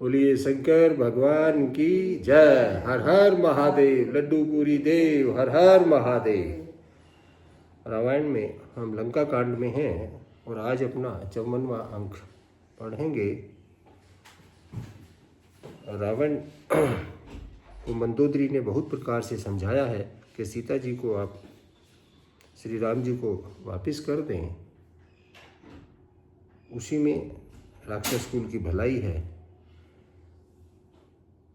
बोलिए शंकर भगवान की जय। हर हर महादेव। लड्डू पूरी देव हर हर महादेव। रामायण में हम लंका कांड में हैं और आज अपना 54वां अंक पढ़ेंगे। रावण को मंदोदरी ने बहुत प्रकार से समझाया है कि सीता जी को आप श्री राम जी को वापस कर दें, उसी में राक्षस कुल की भलाई है।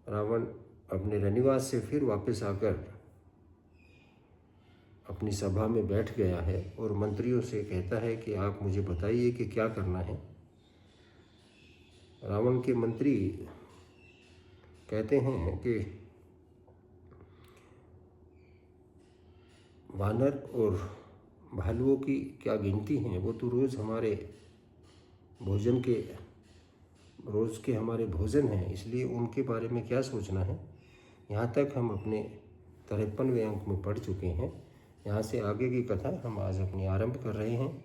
रावण अपने रनिवास से फिर वापस आकर अपनी सभा में बैठ गया है और मंत्रियों से कहता है कि आप मुझे बताइए कि क्या करना है। रावण के मंत्री कहते हैं कि वानर और भालुओं की क्या गिनती है, वो तो रोज़ के हमारे भोजन हैं, इसलिए उनके बारे में क्या सोचना है। यहाँ तक हम अपने 53वें अंक में पढ़ चुके हैं। यहाँ से आगे की कथा हम आज अपनी आरंभ कर रहे हैं।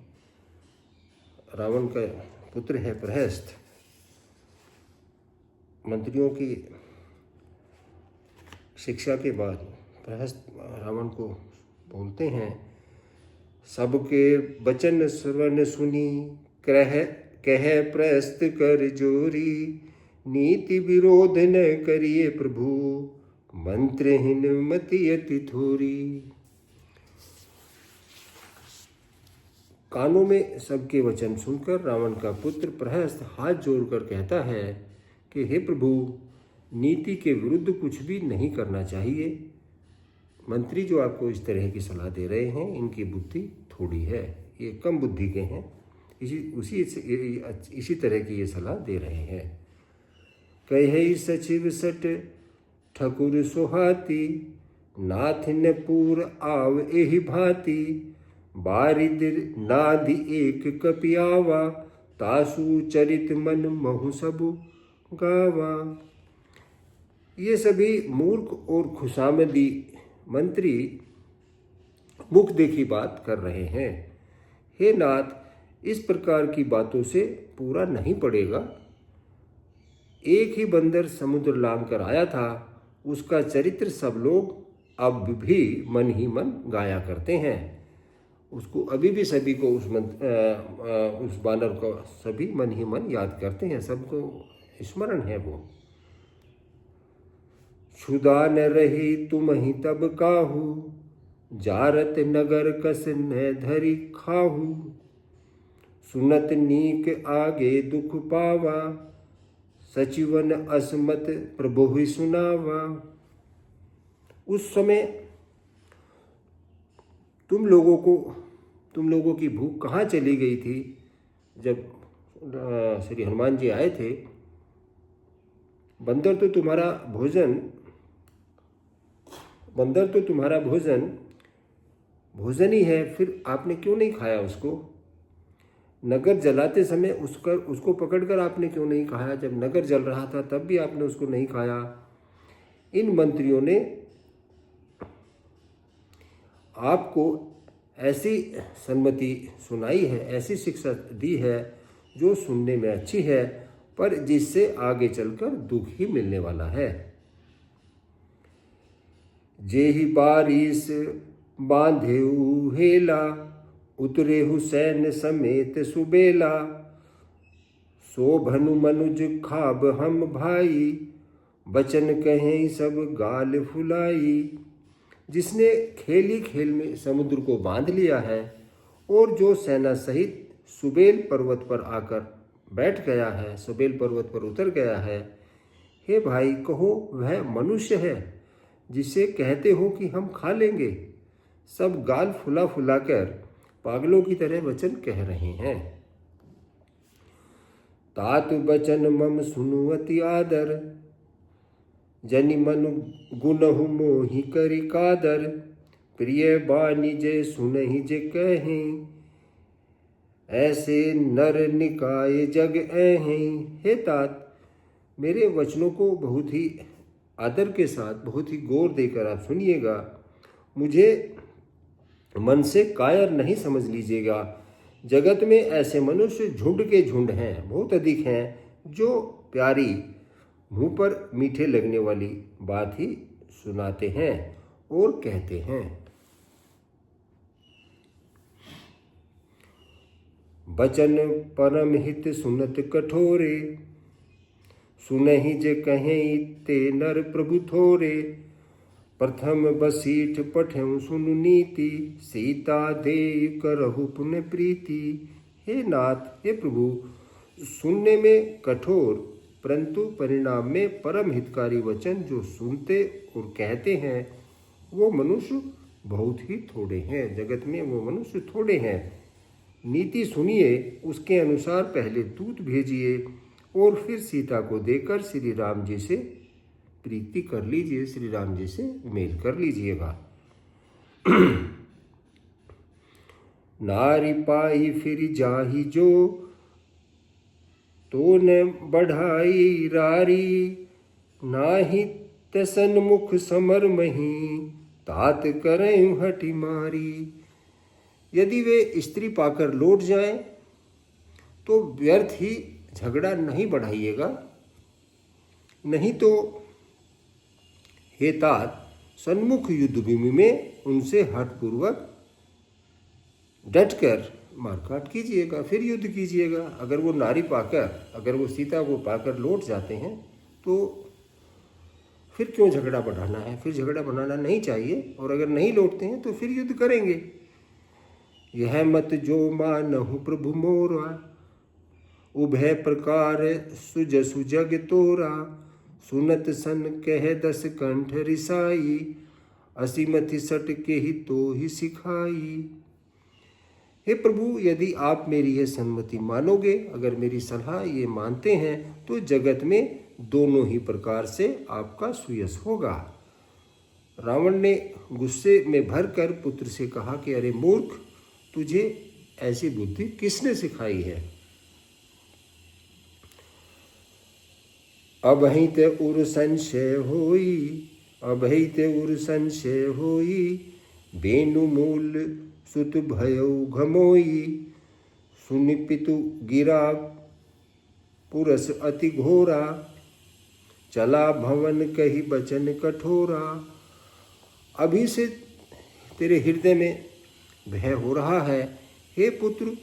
रावण का पुत्र है प्रहस्त। मंत्रियों की शिक्षा के बाद प्रहस्त रावण को बोलते हैं, सबके वचन श्रवण सुनी कह प्रहस्त कर जोरी, नीति विरोध न करिए प्रभु, मंत्रहीन मति अति थोरी। कानों में सबके वचन सुनकर रावण का पुत्र प्रहस्त हाथ जोड़कर कहता है कि हे प्रभु, नीति के विरुद्ध कुछ भी नहीं करना चाहिए। मंत्री जो आपको इस तरह की सलाह दे रहे हैं, इनकी बुद्धि थोड़ी है, ये कम बुद्धि के हैं, इसी तरह की ये सलाह दे रहे हैं। कहे सचिव सट ठकुर सुहाती, नाथ न पूर आव एहि भांति, बारिद नादि एक कपियावा, तासु चरित मन महु सबु गावा। ये सभी मूर्ख और खुशामदी मंत्री मुख देखी बात कर रहे हैं। हे नाथ, इस प्रकार की बातों से पूरा नहीं पड़ेगा। एक ही बंदर समुद्र लांघ कर आया था, उसका चरित्र सब लोग अब भी मन ही मन गाया करते हैं। उसको अभी भी सभी को उस बानर को सभी मन ही मन याद करते हैं, सबको स्मरण है वो। क्षुदा न रही तुम ही तब काहू, जारत नगर कस न धरी खाहू, सुनत नीक आगे दुख पावा, सचिवन असमत प्रभु ही सुनावा। उस समय तुम लोगों की भूख कहाँ चली गई थी जब श्री हनुमान जी आए थे। बंदर तो तुम्हारा भोजन ही है, फिर आपने क्यों नहीं खाया उसको। नगर जलाते समय उसको पकड़कर आपने क्यों नहीं खाया, जब नगर जल रहा था तब भी आपने उसको नहीं खाया। इन मंत्रियों ने आपको ऐसी सम्मति सुनाई है, ऐसी शिक्षा दी है जो सुनने में अच्छी है, पर जिससे आगे चलकर दुख ही मिलने वाला है। जेहि बारिश बांधे हेला, उतरे हुसैन समेत सुबेला, सो भनु मनुज खाब हम भाई, बचन कहें सब गाल फुलाई। जिसने खेल में समुद्र को बांध लिया है और जो सेना सहित सुबेल पर्वत पर आकर बैठ गया है, सुबेल पर्वत पर उतर गया है, हे भाई कहो वह मनुष्य है जिसे कहते हो कि हम खा लेंगे। सब गाल फुला कर पागलों की तरह वचन कह रहे हैं। तात बचन मम सुनु अति आदर, जनि मनु गुनहु मोहि करि कादर, प्रिय बानी जे सुनहि जे कहें, ऐसे नर निकाय जग अहें। हे तात, मेरे वचनों को बहुत ही आदर के साथ, बहुत ही गौर देकर आप सुनिएगा। मुझे मन से कायर नहीं समझ लीजिएगा। जगत में ऐसे मनुष्य झुंड के झुंड हैं, बहुत अधिक हैं, जो प्यारी मुंह पर मीठे लगने वाली बात ही सुनाते हैं और कहते हैं। बचन परम हित सुनत कठोरे, सुनहि जे कहें ते नर प्रभु थोरे। प्रथम बसीठ पठ्यं सुनु नीति, सीता दे करहु पुण्य प्रीति। हे नाथ, हे प्रभु, सुनने में कठोर परंतु परिणाम में परम हितकारी वचन जो सुनते और कहते हैं वो मनुष्य बहुत ही थोड़े हैं। जगत में वो मनुष्य थोड़े हैं। नीति सुनिए, उसके अनुसार पहले दूत भेजिए और फिर सीता को देकर श्री राम जी से प्रीति कर लीजिए, श्री राम जी से मेल कर लीजिएगा। नारी पाई फिर जाही जो, तो न बढ़ाई रारी। नाही तसन मुख समर मही, तात करें हटी मारी। यदि वे स्त्री पाकर लौट जाएं तो व्यर्थ ही झगड़ा नहीं बढ़ाइएगा, नहीं तो हे तात, सन्मुख युद्ध भूमि में उनसे हठपूर्वक डटकर मारकाट कीजिएगा, फिर युद्ध कीजिएगा। अगर वो नारी पाकर, अगर वो सीता को पाकर लौट जाते हैं तो फिर क्यों झगड़ा बढ़ाना है? फिर झगड़ा बढ़ाना नहीं चाहिए। और अगर नहीं लौटते हैं तो फिर युद्ध करेंगे। यह मत जो मानहु प्रभु मोरा, उभय प्रकार सुजसु जग तोरा। सुनत सन कह दस कंठ रिसाई, असीमति सट के ही तो ही सिखाई। हे प्रभु, यदि आप मेरी यह सम्मति मानोगे, अगर मेरी सलाह ये मानते हैं तो जगत में दोनों ही प्रकार से आपका सुयश होगा। रावण ने गुस्से में भरकर पुत्र से कहा कि अरे मूर्ख, तुझे ऐसी बुद्धि किसने सिखाई है? अबहि ते उर संशय होई, अबहि ते उर संशय होई। बेनु मूल सुत भयउ घमोई, सुनि पितु गिरा पुरस अति घोरा। चला भवन कही बचन कठोरा। अभी से तेरे हृदय में भय हो रहा है। हे पुत्र,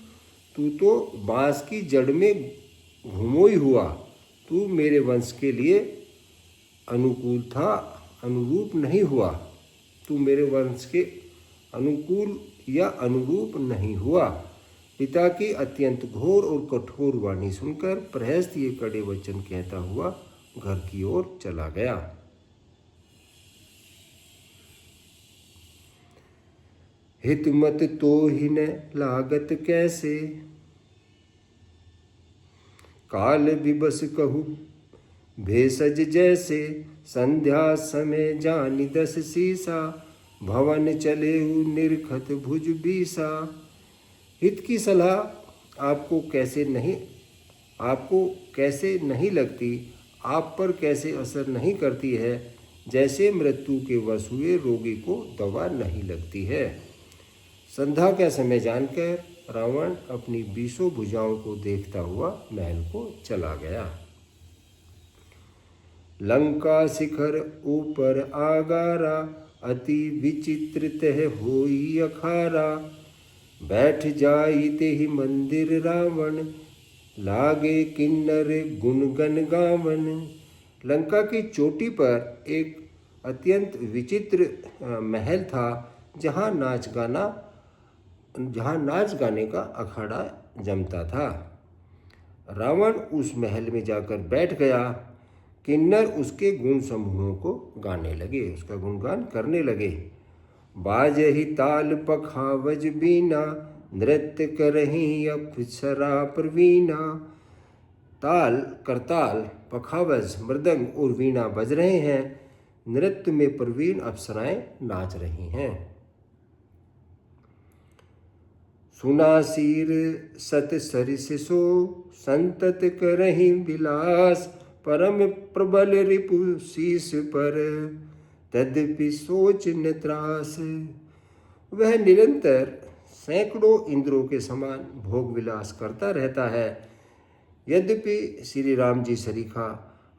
तू तो बांस की जड़ में घुमोई हुआ। तू मेरे वंश के लिए अनुकूल था, अनुरूप नहीं हुआ। तू मेरे वंश के अनुकूल या अनुरूप नहीं हुआ। पिता की अत्यंत घोर और कठोर वाणी सुनकर प्रहस्त ये कड़े वचन कहता हुआ घर की ओर चला गया। हित मत तो ही न लागत कैसे, काल विबस कहु भेषज जैसे। संध्या समय जानि दस सीसा, भवन चले निरखत भुज बीसा। हित की सलाह आपको कैसे नहीं लगती, आप पर कैसे असर नहीं करती है, जैसे मृत्यु के वश हुए रोगी को दवा नहीं लगती है। संध्या का समय जानकर रावण अपनी 20 भुजाओं को देखता हुआ महल को चला गया। लंका शिखर ऊपर आगारा, अति विचित्र तह होई अखारा। बैठ जाई तेहि मंदिर रावण, लागे किन्नर गुणगन गावन। लंका की चोटी पर एक अत्यंत विचित्र महल था, जहाँ नाच गाने का अखाड़ा जमता था। रावण उस महल में जाकर बैठ गया। किन्नर उसके गुण समूहों को गाने लगे, उसका गुणगान करने लगे। बाजहि ताल पखावज बीना, नृत्य करहीं अप्सरा प्रवीणा। ताल, करताल, पखावज, मृदंग और वीणा बज रहे हैं। नृत्य में प्रवीण अप्सराएं नाच रही हैं। सुनासीर सत सरिस सो, संतत करहीं विलास। परम प्रबल रिपु शीस पर, तद्यपि सोच न त्रास। वह निरंतर सैकड़ों इंद्रों के समान भोग विलास करता रहता है। यद्यपि श्री राम जी सरीखा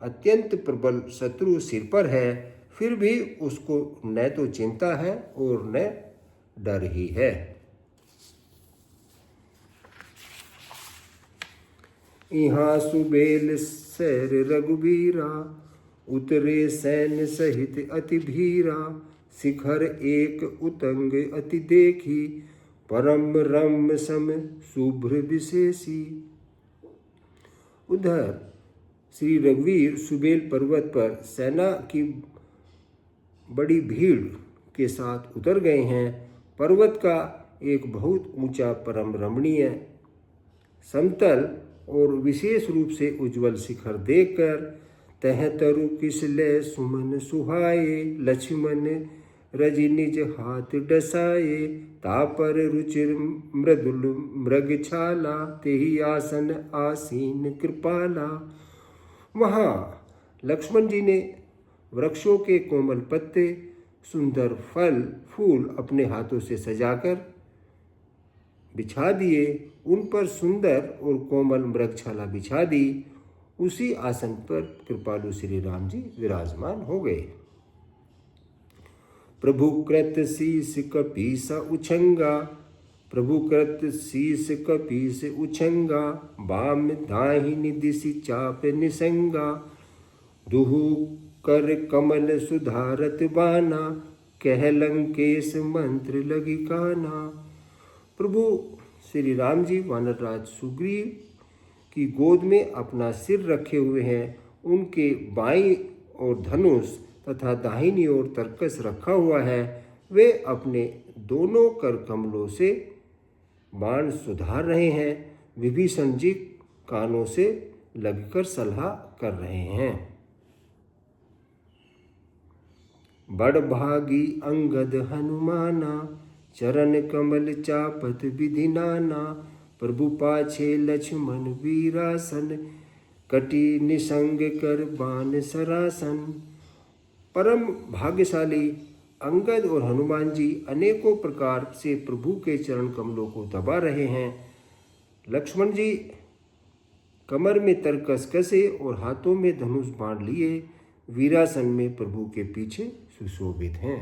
अत्यंत प्रबल शत्रु सिर पर है, फिर भी उसको न तो चिंता है और न डर ही है। यहाँ सुबेल सैर रघुबीरा, उतरे सैन्य सहित अति भीरा, शिखर एक उतंग अति देखी, परम रम सम शुभ्र विशेषी। उधर श्री रघुवीर सुबेल पर्वत पर सेना की बड़ी भीड़ के साथ उतर गए हैं। पर्वत का एक बहुत ऊंचा परम रमणीय समतल और विशेष रूप से उज्जवल शिखर देखकर तह तरु किसले सुमन सुहाए, लक्ष्मण रजि निज हाथ डसाए, तापर रुचिर मृदुल मृग छाला, तेहि आसन आसीन कृपाला। वहाँ लक्ष्मण जी ने वृक्षों के कोमल पत्ते, सुंदर फल फूल अपने हाथों से सजाकर बिछा दिए, उन पर सुंदर और कोमल मृगछाला बिछा दी। उसी आसन पर कृपालु श्री राम जी विराजमान हो गए। प्रभु कृत शीस कपीसा उछंगा, प्रभु कृत शीस कपीस उछंगा, बाम दाहिनी दिशि चाप निसंगा, दुहु कर कमल सुधारत बाना, कह लंकेश मंत्र लगी काना। प्रभु श्री राम जी वानरराज सुग्रीव की गोद में अपना सिर रखे हुए हैं। उनके बाईं ओर धनुष तथा दाहिनी ओर तरकस रखा हुआ है। वे अपने दोनों कर कमलों से बाण सुधार रहे हैं। विभीषण जी कानों से लगकर सलाह कर रहे हैं। बड़ भागी अंगद हनुमाना, चरण कमल चापत विधि नाना, प्रभु पाछे लक्ष्मण वीरासन, कटी निसंग कर बाण सरासन। परम भाग्यशाली अंगद और हनुमान जी अनेकों प्रकार से प्रभु के चरण कमलों को दबा रहे हैं। लक्ष्मण जी कमर में तरकस कसे और हाथों में धनुष बाण लिए वीरासन में प्रभु के पीछे सुशोभित हैं।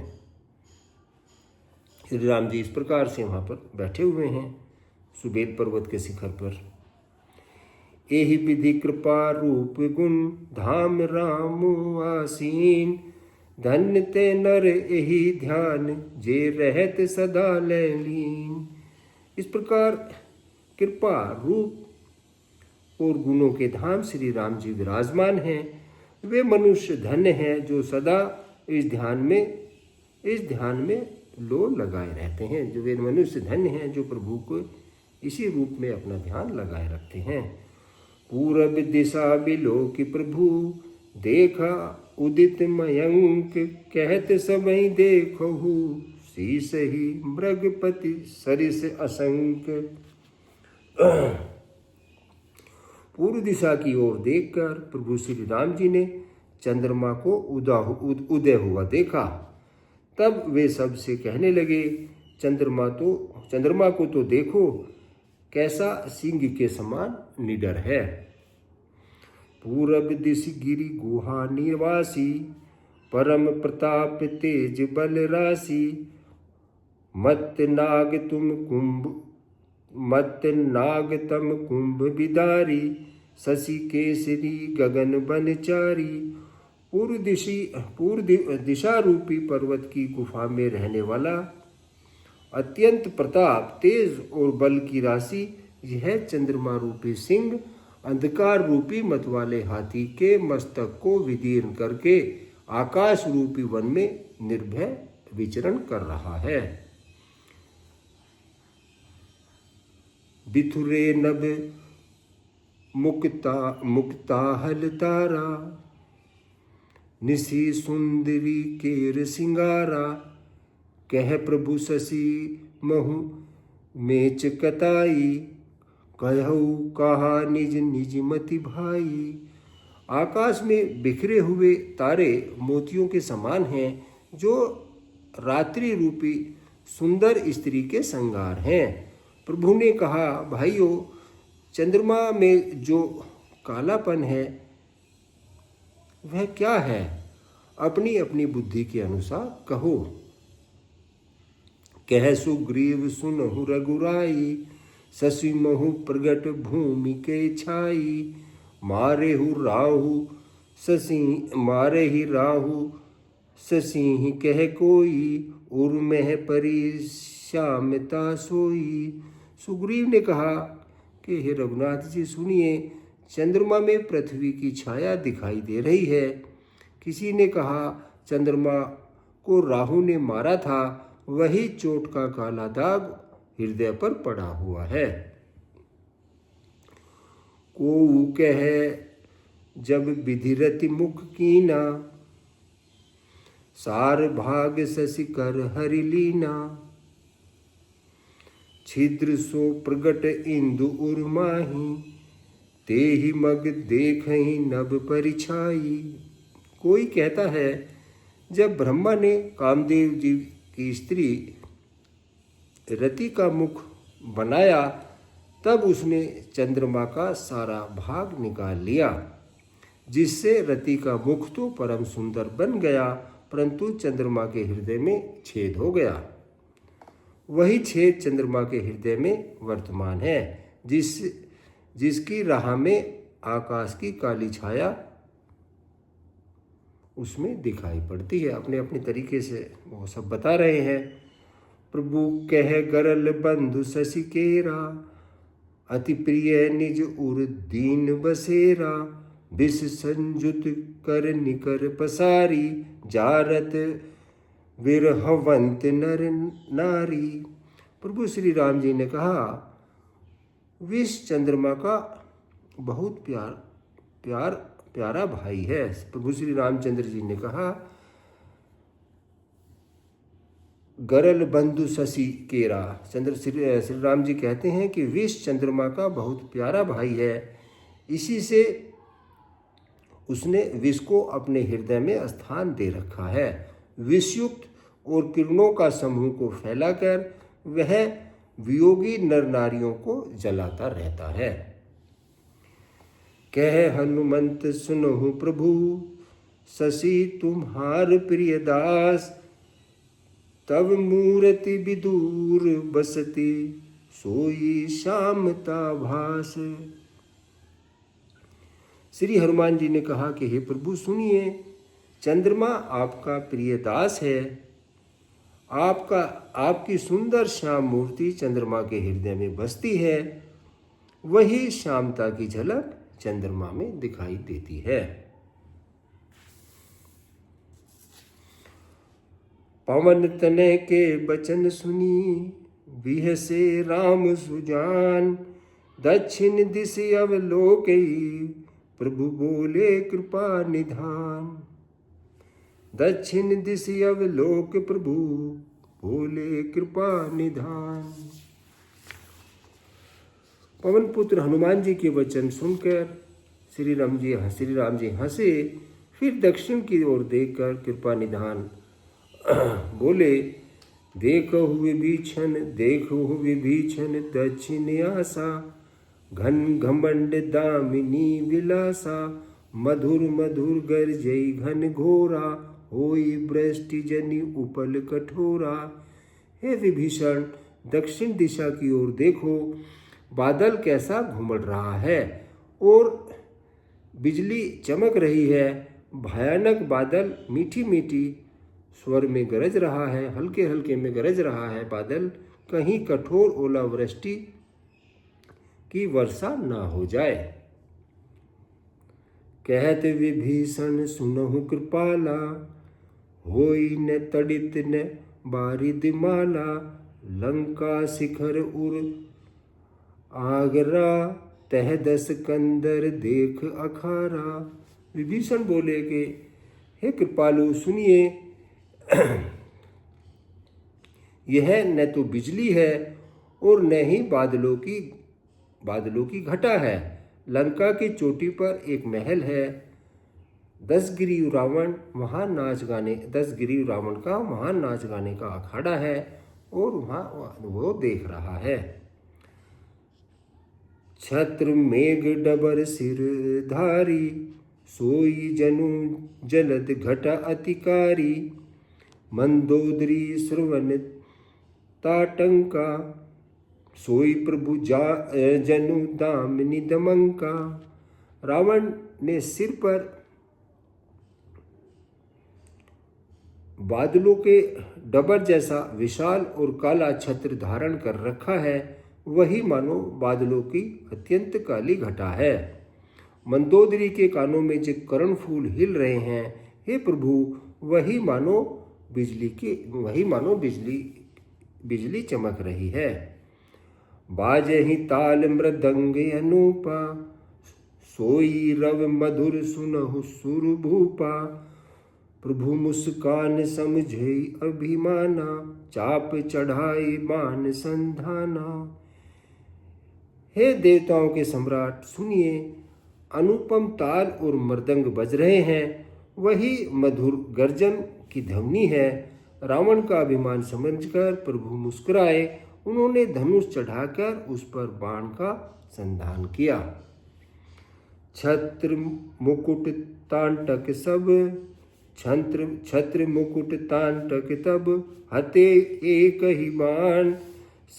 श्री राम जी इस प्रकार से वहाँ पर बैठे हुए हैं सुबेल पर्वत के शिखर पर। एहि विधि कृपा रूप गुण, धाम राम आसीन, धन्य ते नर एहि ध्यान, जे रहत सदा लैलीन। इस प्रकार कृपा रूप और गुणों के धाम श्री राम जी विराजमान हैं। वे मनुष्य धन्य हैं जो सदा इस ध्यान में लो लगाए रहते हैं। जो वे मनुष्य धन्य हैं जो प्रभु को इसी रूप में अपना ध्यान लगाए रखते हैं। पूरब दिशा बिलोकि प्रभु, देखा उदित मयंक, कहत सबहि देखहु, शीस ही मृगपति सरिस असंक। पूर्व दिशा की ओर देखकर प्रभु श्री राम जी ने चंद्रमा को उदय हुआ देखा। तब वे सबसे कहने लगे, चंद्रमा को तो देखो, कैसा सिंह के समान निडर है। पूरब दिश गिरि गुहा निवासी, परम प्रताप तेज बल राशि, मत नाग तम कुंभ बिदारी, शशि केसरी गगन बनचारी। पूर्व दिशा रूपी पर्वत की गुफा में रहने वाला अत्यंत प्रताप तेज और बल की राशि यह चंद्रमा रूपी सिंह अंधकार रूपी मत वाले हाथी के मस्तक को विदीर्ण करके आकाश रूपी वन में निर्भय विचरण कर रहा है। बिथुरे नभ मुक्ताहल तारा, निशी सुंदरी केर सिंगारा, कह प्रभु शशि महु मेच कताई, कहु कहा निज निज मति भाई। आकाश में बिखरे हुए तारे मोतियों के समान हैं जो रात्रि रूपी सुंदर स्त्री के श्रृंगार हैं। प्रभु ने कहा, भाइयों, चंद्रमा में जो कालापन है वह क्या है, अपनी अपनी बुद्धि के अनुसार कहो। कह सुग्रीव सुनहु रघुराई, शशि महु प्रगट भूमि के छाई। मारे ही राहु शशि कह कोई, उर्मह परि श्यामता सोई। सुग्रीव ने कहा कि हे रघुनाथ जी सुनिए, चंद्रमा में पृथ्वी की छाया दिखाई दे रही है। किसी ने कहा चंद्रमा को राहु ने मारा था, वही चोट का काला दाग हृदय पर पड़ा हुआ है। को कह जब विधिरति मुख कीना, सार भाग शशि कर हरि लीना। छिद्र सो प्रगट इंदु उर्माही, तेहि मग देखहि नभ परिछाई। कोई कहता है जब ब्रह्मा ने कामदेव जी की स्त्री रति का मुख बनाया, तब उसने चंद्रमा का सारा भाग निकाल लिया, जिससे रति का मुख तो परम सुंदर बन गया, परंतु चंद्रमा के हृदय में छेद हो गया। वही छेद चंद्रमा के हृदय में वर्तमान है, जिसकी राह में आकाश की काली छाया उसमें दिखाई पड़ती है। अपने अपने तरीके से वो सब बता रहे हैं। प्रभु कह गरल बंधु शशि केरा, अति प्रिय निज उर दीन बसेरा। विष संजुत कर निकर पसारी, जारत विरहवंत नर नारी। प्रभु श्री राम जी ने कहा विष चंद्रमा का बहुत प्यारा भाई है। प्रभु श्री रामचंद्र जी ने कहा गरल बंधु शशि केरा। श्री राम जी कहते हैं कि विष चंद्रमा का बहुत प्यारा भाई है, इसी से उसने विष को अपने हृदय में स्थान दे रखा है। विषयुक्त और किरणों का समूह को फैलाकर वह वियोगी नर नारियों को जलाता रहता है। कह हनुमंत सुनहु प्रभु, शशि तुम्हार प्रिय दास। तब मूर्ति विदूर बसती, सोई श्यामता भास। श्री हनुमान जी ने कहा कि हे प्रभु सुनिए, चंद्रमा आपका प्रिय दास है। आपकी सुंदर श्याम मूर्ति चंद्रमा के हृदय में बसती है, वही श्यामता की झलक चंद्रमा में दिखाई देती है। पवन तनय के बचन सुनी, बिहसे राम सुजान। दक्षिण दिश अवलोकई, प्रभु बोले कृपा निधान। दक्षिण दिश अवलोक, प्रभु बोले कृपा निधान। पवन पुत्र हनुमान जी के वचन सुनकर श्री राम जी हंसे, फिर दक्षिण की ओर देखकर कृपा निधान बोले, देखो विभीषण दक्षिण आसा। घन घमंड दामिनी विलासा, मधुर मधुर गरजई घन घोरा। होई वृष्टि जनि उपल कठोरा। हे विभीषण, दक्षिण दिशा की ओर देखो, बादल कैसा घुमड़ रहा है और बिजली चमक रही है। भयानक बादल मीठी मीठी स्वर में गरज रहा है, हल्के हल्के में गरज रहा है बादल, कहीं कठोर ओलावृष्टि की वर्षा ना हो जाए। कहत विभीषण सुनहु कृपाला, होई न तड़ित न बारिद माला। लंका शिखर उर आगरा, तह दस कंदर देख अखारा। विभीषण बोले कि हे कृपालु सुनिए, यह न तो बिजली है और न ही बादलों की घटा है। लंका की चोटी पर एक महल है। दस गिरि रावण का महान नाच गाने का अखाड़ा है और वहाँ वो देख रहा है। छत्र मेघ डबर सिर धारी, सोई जनु जलद घटा अतिकारी, मंदोदरी श्रवण ताटंका, सोई प्रभु जनु दामिनी दमंका। रावण ने सिर पर बादलों के डबर जैसा विशाल और काला छत्र धारण कर रखा है, वही मानो बादलों की अत्यंत काली घटा है। मंदोदरी के कानों में जो कर्णफूल हिल रहे हैं, हे प्रभु, वही मानो बिजली चमक रही है। बाजहि ताल मृदंग अनूपा, सोई रव मधुर सुनहु सुर भूपा। प्रभु मुस्कान समझे अभिमाना, चाप चढ़ाई मान संधाना। हे देवताओं के सम्राट, सुनिए, अनुपम ताल और मृदंग बज रहे हैं, वही मधुर गर्जन की ध्वनि है। रावण का अभिमान समझकर प्रभु मुस्कुराए। उन्होंने धनुष चढ़ाकर उस पर बाण का संधान किया। छत्र मुकुट तांटक सब, छत्र मुकुट तांटक तब, हते एक ही बाण,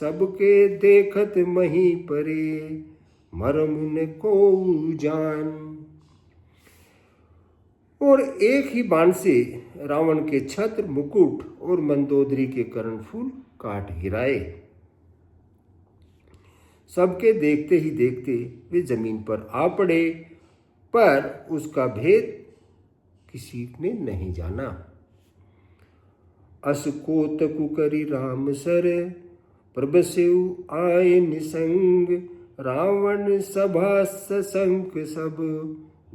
सबके देखत मही परे, मरम न को जान। और एक ही बाण से रावण के छत्र, मुकुट और मंदोदरी के कर्णफूल काट गिराए। सबके देखते ही देखते वे जमीन पर आ पड़े, पर उसका भेद किसी ने नहीं जाना। अस कोतकु करी राम सर, प्रभसेउ आए निसंग, रावण सभा सशंक सब,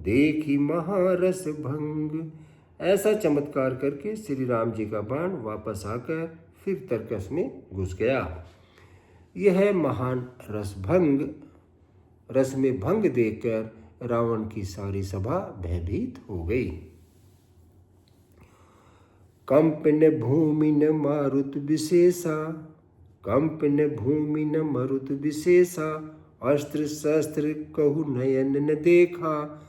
देखी महारस भंग। ऐसा चमत्कार करके श्री राम जी का बाण वापस आकर फिर तरकस में घुस गया। यह महान रस में भंग देखकर रावण की सारी सभा भयभीत हो गई। कंपन भूमि न मारुत विशेषा, कंपन भूमि न मरुत विशेषा, अस्त्र शस्त्र कहु नयन न देखा,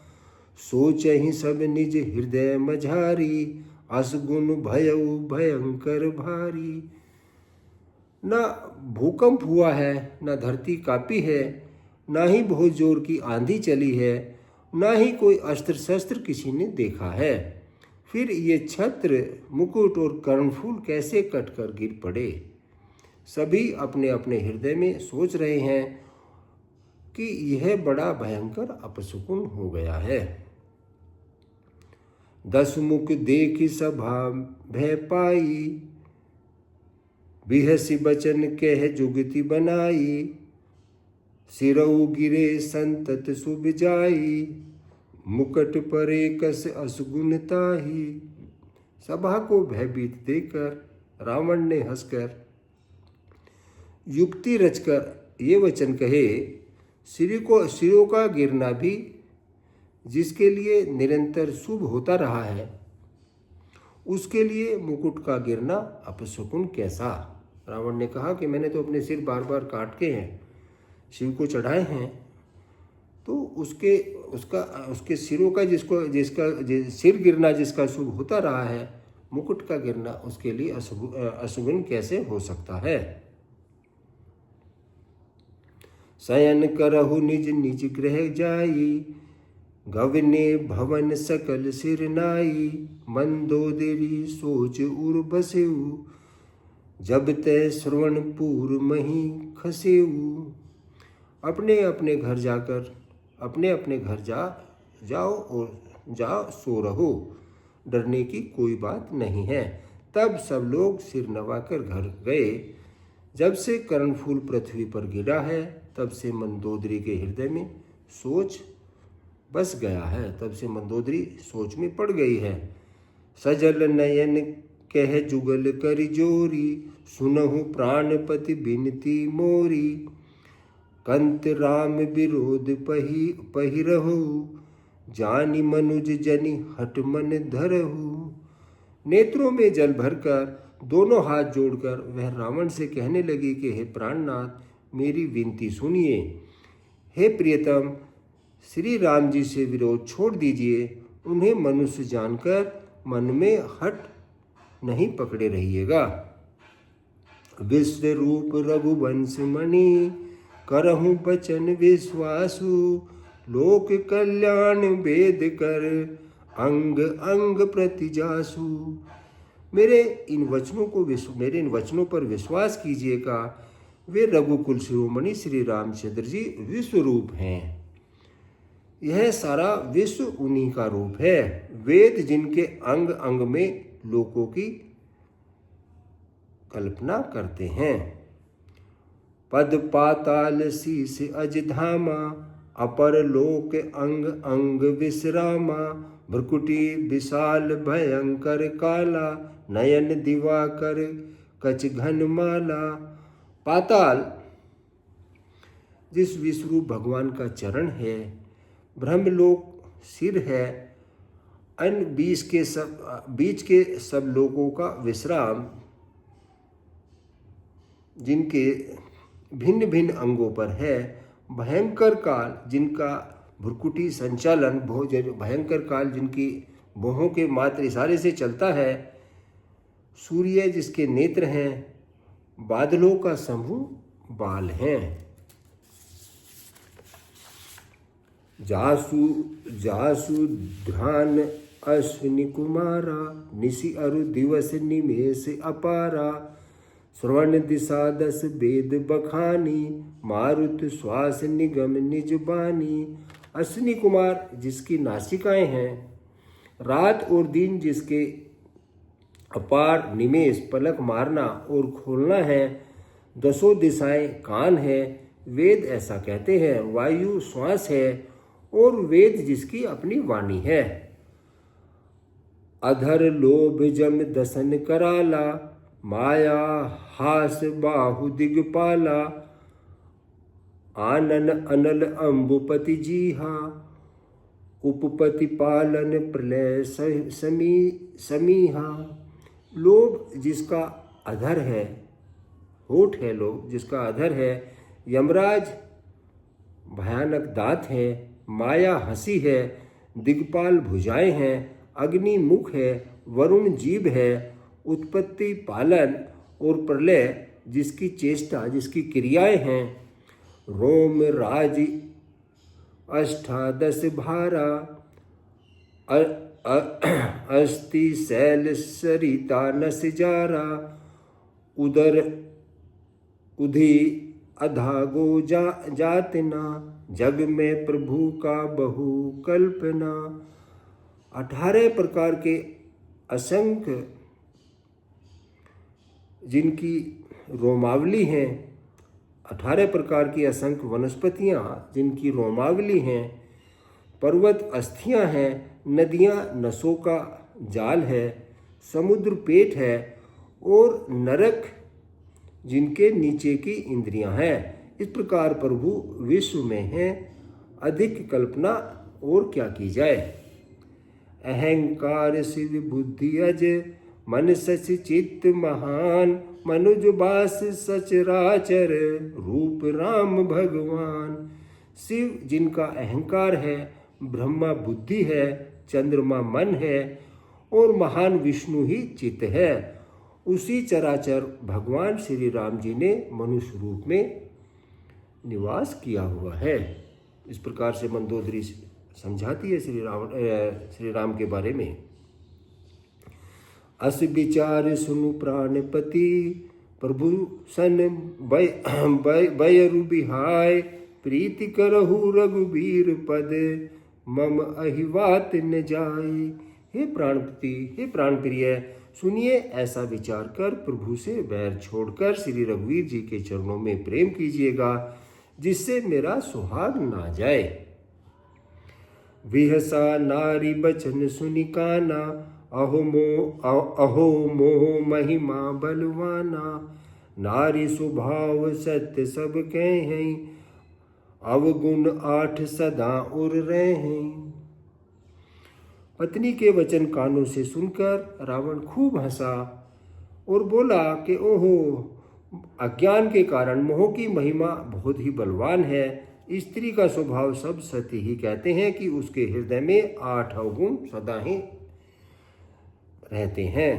सोचहि सब निज हृदय मझारी, असगुन भयउ भयंकर भारी। न भूकंप हुआ है, न धरती कांपी है, न ही बहुत जोर की आंधी चली है, न ही कोई अस्त्र शस्त्र किसी ने देखा है। फिर ये छत्र, मुकुट और कर्णफूल कैसे कटकर गिर पड़े? सभी अपने अपने हृदय में सोच रहे हैं कि यह बड़ा भयंकर अपशकुन हो गया है। दस मुख देखी सभा भय पाई, बिहसी बचन कह जुगति बनाई, सिरऊ गिरे संतत सुब जाई, मुकट परे कस असगुन ताही। सभा को भयभीत देखकर रावण ने हंसकर युक्ति रचकर ये वचन कहे, सिरों का गिरना भी जिसके लिए निरंतर शुभ होता रहा है, उसके लिए मुकुट का गिरना अपशकुन कैसा? रावण ने कहा कि मैंने तो अपने सिर बार बार काट के हैं, शिव को चढ़ाए हैं, तो उसके सिरों का जिसका सिर गिरना जिसका शुभ होता रहा है, मुकुट का गिरना उसके लिए अशुभ कैसे हो सकता है? शयन करहु निज निज गृह जाई, गवने भवन सकल सिर नाई, मंदोदरी सोच उर बसेऊ, जब तय श्रवणपुर मही खसेऊ। अपने अपने घर जाओ और सो रहो, डरने की कोई बात नहीं है। तब सब लोग सिर नवाकर घर गए। जब से कर्णफूल पृथ्वी पर गिरा है, तब से मंदोदरी के हृदय में सोच बस गया है, तब से मंदोदरी सोच में पड़ गई है। सजल नयन कह जुगल कर जोरी, सुनहु प्राणपति बिनती मोरी, कंत राम विरोध पहिरहु, जानी मनुज जनि हट मन धरहु। नेत्रों में जल भरकर दोनों हाथ जोड़कर वह रावण से कहने लगी कि हे प्राणनाथ, मेरी विनती सुनिए। हे प्रियतम, श्री राम जी से विरोध छोड़ दीजिए, उन्हें मनुष्य जानकर मन में हट नहीं पकड़े रहिएगा। विश्व रूप रघुवंश मणि, करहूँ बचन विश्वासु, लोक कल्याण वेद कर, अंग अंग प्रति जासु। मेरे इन वचनों पर विश्वास कीजिएगा। वे रघुकुल शिरोमणि श्री रामचंद्र जी विश्व रूप हैं। यह सारा विश्व उन्हीं का रूप है। वेद जिनके अंग अंग में लोकों की कल्पना करते हैं। पद पाताल शीस अज धामा, अपर लोक अंग अंग विश्रामा। भ्रुकुटी विशाल भयंकर काला, नयन दिवाकर कच घन माला। पाताल जिस विश्वरूप भगवान का चरण है, ब्रह्मलोक सिर है, अन्य बीच के सब लोगों का विश्राम जिनके भिन्न भिन्न अंगों पर है। भयंकर काल जिनका भ्रुकुटी संचालन भयंकर काल जिनकी भौहों के मात्र इशारे से चलता है। सूर्य जिसके नेत्र हैं, बादलों का समूह बाल हैं। जासु ध्यान अश्विनी कुमारा, निशि अरु दिवस निमेष अपारा। श्रवण दिशा दस वेद बखानी, मारुत श्वास निगम निज बानी। अश्विनी कुमार जिसकी नासिकाएं हैं, रात और दिन जिसके अपार निमेष पलक मारना और खोलना है। दसों दिशाएं कान है, वेद ऐसा कहते हैं। वायु श्वास है और वेद जिसकी अपनी वाणी है। अधर लोभ जम दसन कराला, माया हास बाहु दिगपाला। आनन अनल अम्बुपति जीहा, उपपति पालन प्रलय समीहा। लोभ जिसका अधर है, होठ है लोभ जिसका अधर है। यमराज भयानक दांत है। माया हंसी है। दिग्पाल भुजाएं हैं। अग्नि मुख है। वरुण जीभ है। उत्पत्ति पालन और प्रलय जिसकी चेष्टा जिसकी क्रियाएं हैं। रोम राज अष्टादश भारा, अस्ति शैल सरिता नस जारा। उदर उधि अधागो जातना, जग में प्रभु का बहु कल्पना। 18 प्रकार के असंख्य जिनकी रोमावली हैं, 18 प्रकार की असंख्य वनस्पतियाँ जिनकी रोमावली हैं। पर्वत अस्थियाँ हैं। नदियाँ नसों का जाल है। समुद्र पेट है और नरक जिनके नीचे की इंद्रियां हैं। इस प्रकार प्रभु विश्व में हैं। अधिक कल्पना और क्या की जाए। अहंकार शिव बुद्धि अज, मन सच चित्त महान। मनुज बास सचराचर, रूप राम भगवान। शिव जिनका अहंकार है, ब्रह्मा बुद्धि है, चंद्रमा मन है और महान विष्णु ही चित्त है। उसी चराचर भगवान श्री राम जी ने मनुष्य रूप में निवास किया हुआ है। इस प्रकार से मंदोदरी समझाती है श्री राम के बारे में। अस विचार सुनु प्राणपति, प्रभु सन बयरु बिहाय। प्रीति करहु रघुबीर पद, मम अहिवात न जाए। हे प्राणपति, हे प्राणप्रिय, सुनिए ऐसा विचार कर प्रभु से बैर छोड़कर श्री रघुवीर जी के चरणों में प्रेम कीजिएगा, जिससे मेरा सुहाग ना जाए। विहसा नारी बचन सुनि काना, अहो मोह महिमा बलवाना। नारी स्वभाव सत्य सब कहें, अवगुण 8 सदा उर रहे हैं। पत्नी के वचन कानों से सुनकर रावण खूब हंसा और बोला कि ओहो, अज्ञान के कारण मोह की महिमा बहुत ही बलवान है। स्त्री का स्वभाव सब सती ही कहते हैं कि उसके हृदय में 8 अवगुण सदा ही रहते हैं।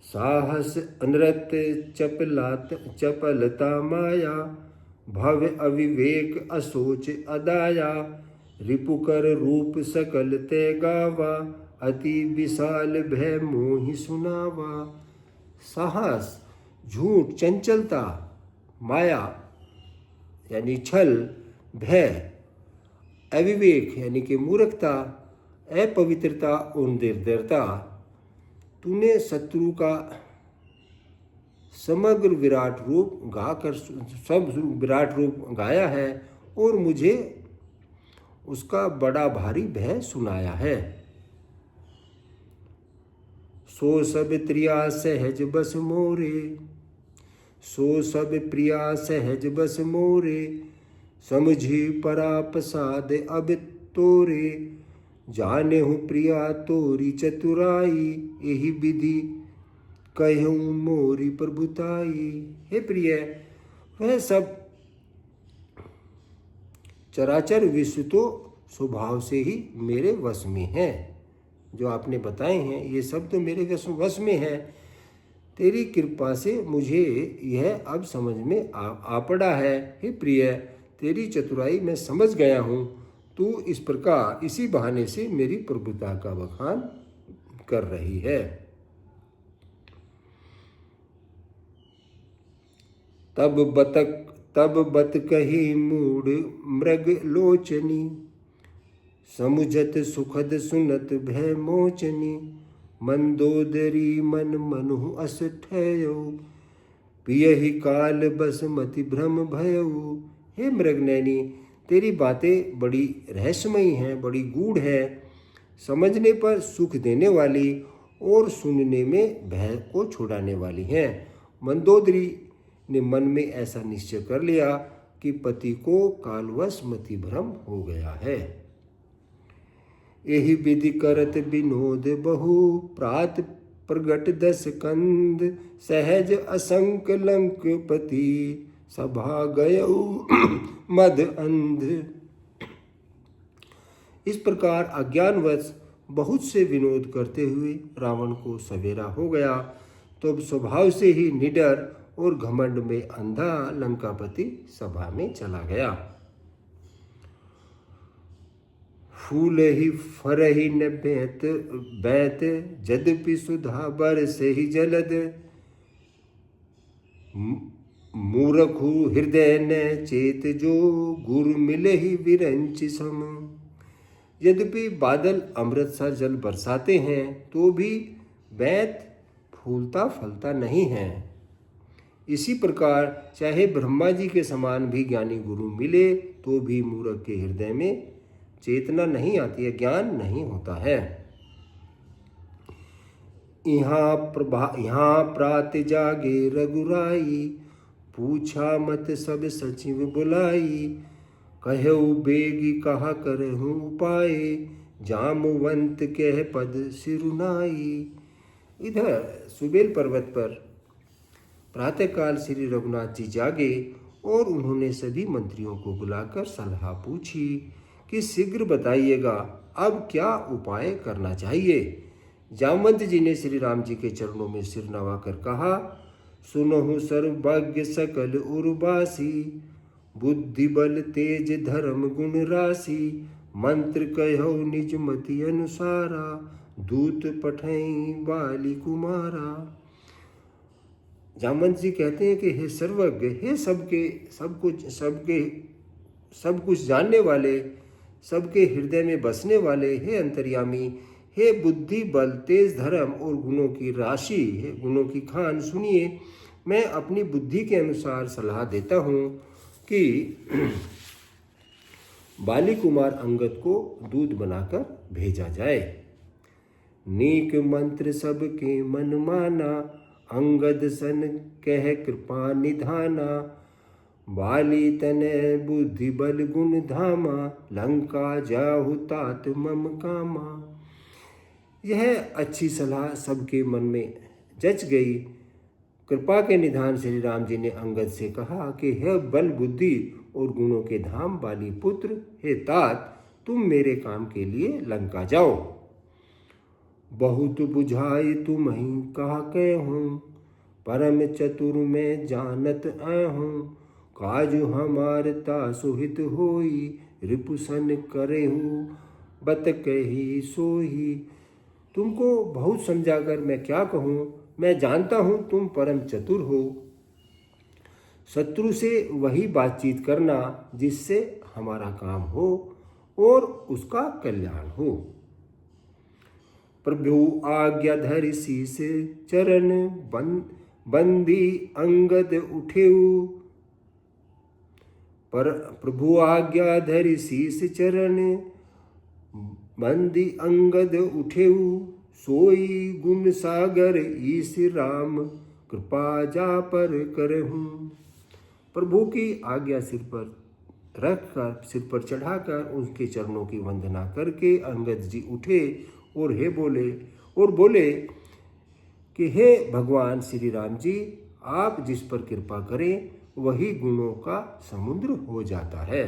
साहस नृत्य चपलता माया, भव अविवेक असोच अदाया, रिपुकर रूप सकल ते गावा, अति विशाल भय मोहि सुनावा। साहस, झूठ, चंचलता, माया यानी छल, भय, अविवेक यानी कि मूर्खता, अपवित्रता और निर्दयता, तूने शत्रु का समग्र विराट रूप गाकर सब विराट रूप गाया है और मुझे उसका बड़ा भारी भय सुनाया है। सो सब प्रिया सहज बस मोरे, सो सब प्रिया सहज बस मोरे, समझी परापसाद अब तोरे, जाने हूँ प्रिया तोरी चतुराई, यही विधि कहूँ मोरी प्रभुताई। हे प्रिय, वह सब चराचर विश्व तो स्वभाव से ही मेरे वश में है। जो आपने बताए हैं ये सब तो मेरे वश में है। तेरी कृपा से मुझे यह अब समझ में आ पड़ा है। हे प्रिय, तेरी चतुराई मैं समझ गया हूँ। तू इस प्रकार इसी बहाने से मेरी प्रभुता का बखान कर रही है। तब बत कही मूढ़ मृग लोचनी, समुझत सुखद सुनत भय मोचनी, मंदोदरी मन मनु अस ठयो, पियहि काल बसमति भ्रम भयऊ। हे मृगनयनी, तेरी बातें बड़ी रहस्यमयी हैं, बड़ी गूढ़ है, समझने पर सुख देने वाली और सुनने में भय को छुड़ाने वाली हैं। मंदोदरी ने मन में ऐसा निश्चय कर लिया कि पति को कालवश मति भ्रम हो गया है। यही विधि करत विनोद बहु, प्रात प्रगट 10 कंद, सहज असंक लंकपति, सभा गयऊ मद अंध। इस प्रकार अज्ञानवश बहुत से विनोद करते हुए रावण को सवेरा हो गया। तो अब स्वभाव से ही निडर और घमंड में अंधा लंकापति सभा में चला गया। फूल ही फर ही न बैत, यद्यपि सुधा बरसे ही जलद, मूरखु हृदय न चेत जो, गुरु मिले ही विरंच सम। यद्यपि बादल अमृत सा जल बरसाते हैं तो भी बैत फूलता फलता नहीं है। इसी प्रकार चाहे ब्रह्मा जी के समान भी ज्ञानी गुरु मिले तो भी मूर्ख के हृदय में चेतना नहीं आती है, ज्ञान नहीं होता है। यहाँ प्रात जागे रघुराई, पूछा मत सब सचिव बुलाई, कहऊ बेगी कहा करहूँ उपाय, जामवंत कह पद सिरुनाई। इधर सुबेल पर्वत पर प्रातःकाल श्री रघुनाथ जी जागे और उन्होंने सभी मंत्रियों को बुलाकर सलाह पूछी कि शीघ्र बताइएगा अब क्या उपाय करना चाहिए। जामवंत जी ने श्री राम जी के चरणों में सिर नवाकर कहा, सुनहु सर्वज्ञ सकल उर्वासी, बुद्धि बल तेज धर्म गुण राशि, मंत्र कहो निज मति अनुसारा, दूत पठई बाली कुमारा। जामवंत जी कहते हैं कि हे सर्वज्ञ, हे सब कुछ जानने वाले, सबके हृदय में बसने वाले, हे अंतर्यामी, हे बुद्धि बल तेज धर्म और गुणों की राशि, हे गुणों की खान, सुनिए मैं अपनी बुद्धि के अनुसार सलाह देता हूँ कि बाली कुमार अंगद को दूत बनाकर भेजा जाए। नीक मंत्र सबके मन माना, अंगद सन कह कृपा निधाना, बाली तने बुद्धि बल गुण धामा, लंका जाहु तात मम कामा। यह अच्छी सलाह सबके मन में जच गई। कृपा के निधान श्री राम जी ने अंगद से कहा कि हे बल बुद्धि और गुणों के धाम बाली पुत्र, हे तात, तुम मेरे काम के लिए लंका जाओ। बहुत बुझाई तुम ही कहा कहूँ, परम चतुर में जानत आहूँ। काजु हमार तासुहित होई, रिपुसन करेहू बत कही सोही। तुमको बहुत समझाकर मैं क्या कहूँ, मैं जानता हूँ तुम परम चतुर हो। शत्रु से वही बातचीत करना जिससे हमारा काम हो और उसका कल्याण हो। प्रभु आज्ञा धरि शीस चरण, बंदी अंगद उठेऊ। पर प्रभु आज्ञा धरि शीस चरण, बंदी अंगद उठेऊ। सोई गुण सागर ईश राम, कृपा जा पर करहूँ। प्रभु की आज्ञा सिर पर रखकर, सिर पर चढ़ाकर उनके चरणों की वंदना करके अंगद जी उठे और बोले कि हे भगवान श्री राम जी, आप जिस पर कृपा करें वही गुणों का समुद्र हो जाता है।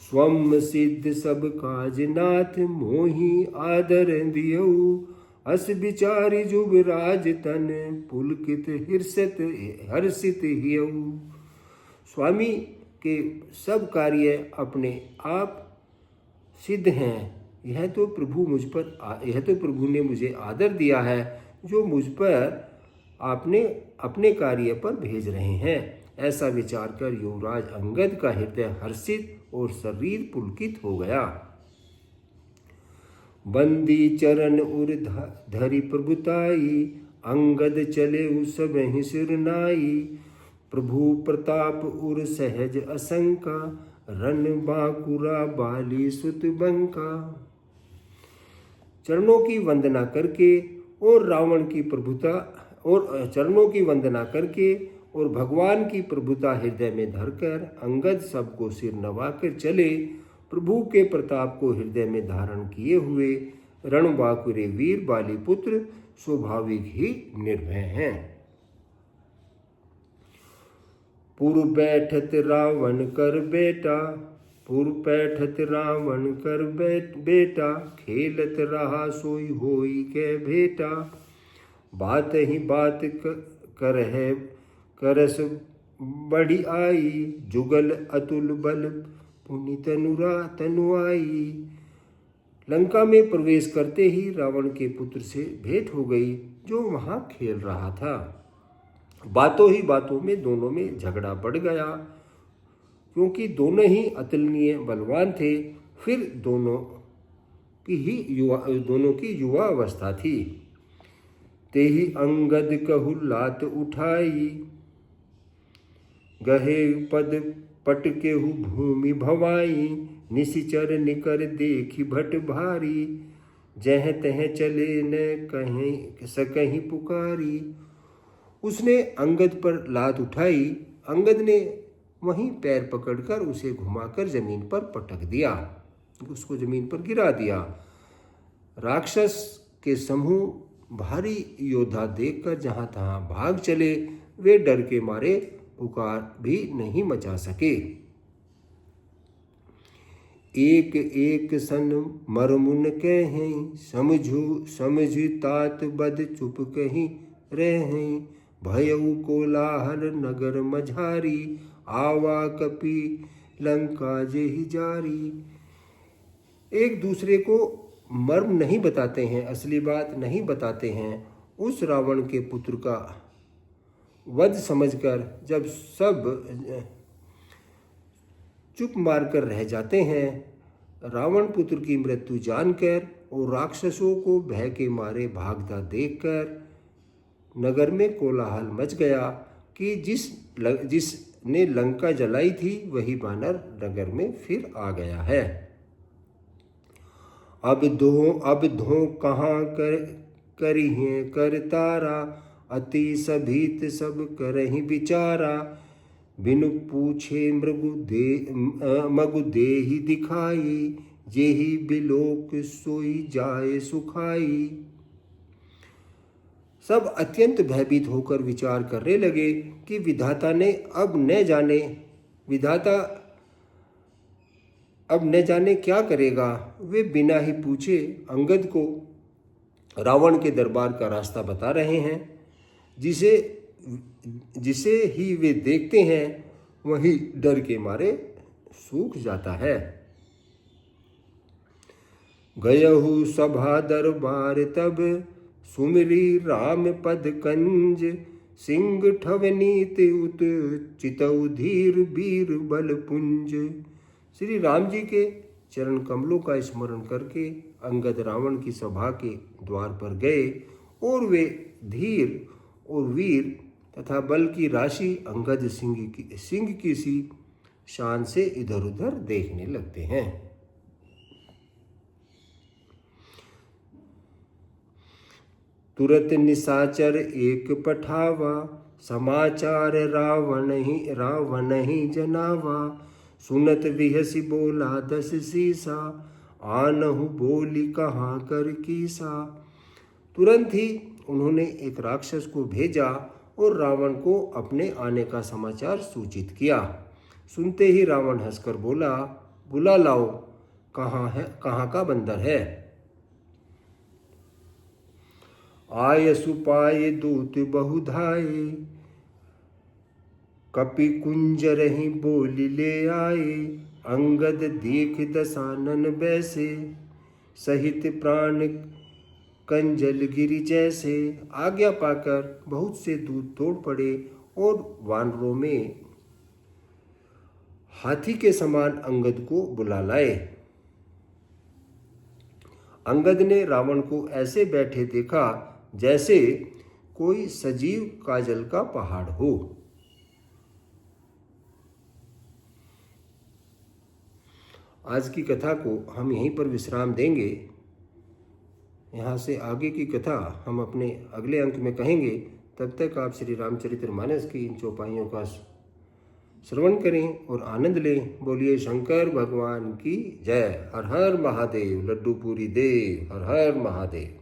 स्वम सिद्ध सब काज नाथ, मोहि आदर दियऊ। अस विचारि जुबराज तन, पुलकित हर्षित हियऊ। स्वामी के सब कार्य अपने आप सिद्ध हैं। यह तो प्रभु ने मुझे आदर दिया है, जो मुझ पर आपने अपने कार्य पर भेज रहे हैं। ऐसा विचार कर युवराज अंगद का हृदय हर्षित और शरीर पुलकित हो गया। बंदी चरण उर धरि प्रभुताई, अंगद चले उस सबहि सिर नाई। प्रभु प्रताप उर सहज असंका, रन बांकुरा बाली सुत बंका। चरणों की वंदना करके और भगवान की प्रभुता हृदय में धरकर अंगद सबको सिर नवाकर चले। प्रभु के प्रताप को हृदय में धारण किए हुए रणबांकुरे वीर बाली पुत्र स्वाभाविक ही निर्भय हैं। पुर बैठत रावण कर बेटा, खेलत रहा सोई होई के भेटा। बात ही बात करस बड़ी आई, जुगल अतुल बल पुनि तनु आई। लंका में प्रवेश करते ही रावण के पुत्र से भेंट हो गई, जो वहां खेल रहा था। बातों ही बातों में दोनों में झगड़ा बढ़ गया, क्योंकि दोनों ही अतुलनीय बलवान थे। फिर दोनों की युवा अवस्था थी। ते ही अंगद कहु लात उठाई, गहे पद पटकेहु भूमि भवाई। निशिचर निकर देखी भट भारी, जह तह चले न कहीं सकहीं पुकारी। उसने अंगद पर लात उठाई। अंगद ने वहीं पैर पकड़कर उसे घुमाकर जमीन पर पटक दिया, उसको जमीन पर गिरा दिया। राक्षस के समूह भारी योद्धा देखकर जहां तहां भाग चले। वे डर के मारे पुकार भी नहीं मचा सके। एक एक सन मरमुन कहें, समझु तात बद चुप कहीं रहें। भयउ कोलाहल नगर मझारी, आवा कपि लंका जेहि जारी। एक दूसरे को मर्म नहीं बताते हैं, असली बात नहीं बताते हैं। उस रावण के पुत्र का वध समझकर जब सब चुप मारकर रह जाते हैं, रावण पुत्र की मृत्यु जानकर और राक्षसों को भय के मारे भागता देखकर नगर में कोलाहल मच गया कि जिसने लंका जलाई थी वही बानर नगर में फिर आ गया है। अब धो कहाँ करिहें कर तारा, अति सभीत सब करहि विचारा। बिनु पूछे मगु देहि दिखाई, जेहि बिलोक सोई जाए सुखाई। सब अत्यंत भयभीत होकर विचार करने लगे कि विधाता अब न जाने क्या करेगा। वे बिना ही पूछे अंगद को रावण के दरबार का रास्ता बता रहे हैं। जिसे ही वे देखते हैं वही डर के मारे सूख जाता है। गयहु सभा दरबार तब सुमिरी राम पद कंज, सिंह ठवनीत उत चितऊ धीर बीर बल पुंज। श्री राम जी के चरण कमलों का स्मरण करके अंगद रावण की सभा के द्वार पर गए और वे धीर और वीर तथा बल की राशि अंगद सिंह की सी शान से इधर उधर देखने लगते हैं। तुरत निशाचर एक पठावा, समाचार रावण ही जनावा। सुनत विहसी बोला दस सीसा, आनहु बोली कहाँ कर कीसा। तुरंत ही उन्होंने एक राक्षस को भेजा और रावण को अपने आने का समाचार सूचित किया। सुनते ही रावण हंसकर बोला, बुला लाओ, कहाँ का बंदर है। आय सुपाय दूत बहुधाये, कपि कुंजरहि बोली ले आए। अंगद देख दसानन बैसे, सहित प्राण कंजल गिरि जैसे। आज्ञा पाकर बहुत से दूत दौड़ पड़े और वानरों में हाथी के समान अंगद को बुला लाए। अंगद ने रावण को ऐसे बैठे देखा जैसे कोई सजीव काजल का पहाड़ हो। आज की कथा को हम यहीं पर विश्राम देंगे। यहाँ से आगे की कथा हम अपने अगले अंक में कहेंगे। तब तक आप श्री रामचरितमानस की इन चौपाइयों का श्रवण करें और आनंद लें। बोलिए शंकर भगवान की जय। हर हर महादेव। लड्डू पूरी देव। हर हर महादेव।